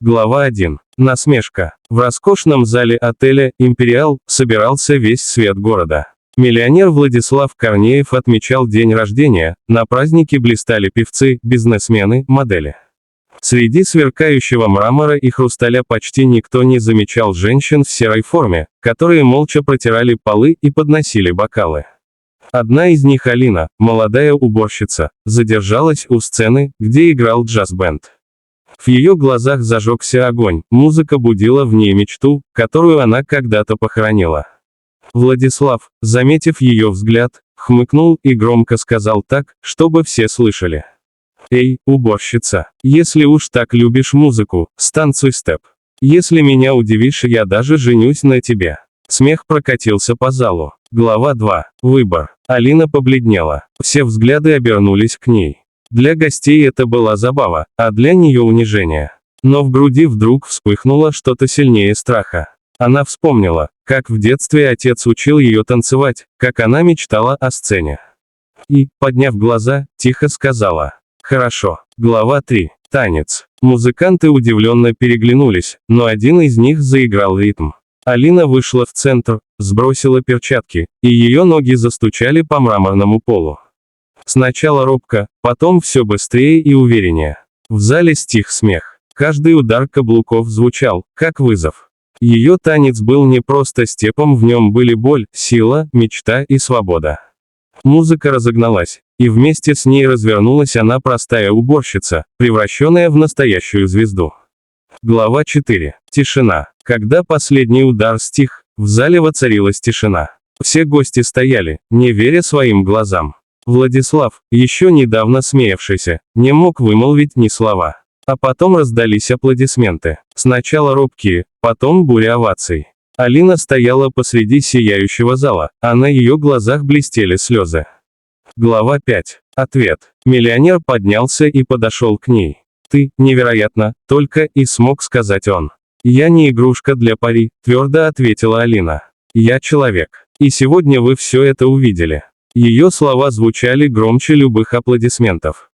Глава 1. Насмешка. В роскошном зале отеля «Империал» собирался весь свет города. Миллионер Владислав Корнеев отмечал день рождения, на празднике блистали певцы, бизнесмены, модели. Среди сверкающего мрамора и хрусталя почти никто не замечал женщин в серой форме, которые молча протирали полы и подносили бокалы. Одна из них, Алина, молодая уборщица, задержалась у сцены, где играл джаз-бенд. В ее глазах зажегся огонь, музыка будила в ней мечту, которую она когда-то похоронила. Владислав, заметив ее взгляд, хмыкнул и громко сказал так, чтобы все слышали. «Эй, уборщица, если уж так любишь музыку, станцуй степ. Если меня удивишь, я даже женюсь на тебе». Смех прокатился по залу. Глава 2. Выбор. Алина побледнела. Все взгляды обернулись к ней. Для гостей это была забава, а для нее унижение. Но в груди вдруг вспыхнуло что-то сильнее страха. Она вспомнила, как в детстве отец учил ее танцевать, как она мечтала о сцене. И, подняв глаза, тихо сказала: «Хорошо». Глава 3. Танец. Музыканты удивленно переглянулись, но один из них заиграл ритм. Алина вышла в центр, сбросила перчатки, и ее ноги застучали по мраморному полу. Сначала робко, потом все быстрее и увереннее. В зале стих смех. Каждый удар каблуков звучал, как вызов. Ее танец был не просто степом, в нем были боль, сила, мечта и свобода. Музыка разогналась, и вместе с ней развернулась она, простая уборщица, превращенная в настоящую звезду. Глава 4. Тишина. Когда последний удар стих, в зале воцарилась тишина. Все гости стояли, не веря своим глазам. Владислав, еще недавно смеявшийся, не мог вымолвить ни слова. А потом раздались аплодисменты. Сначала робкие, потом буря оваций. Алина стояла посреди сияющего зала, а на ее глазах блестели слезы. Глава 5. Ответ. Миллионер поднялся и подошел к ней. «Ты, невероятно», — только и смог сказать он. «Я не игрушка для пари», — твердо ответила Алина. «Я человек. И сегодня вы все это увидели». Ее слова звучали громче любых аплодисментов.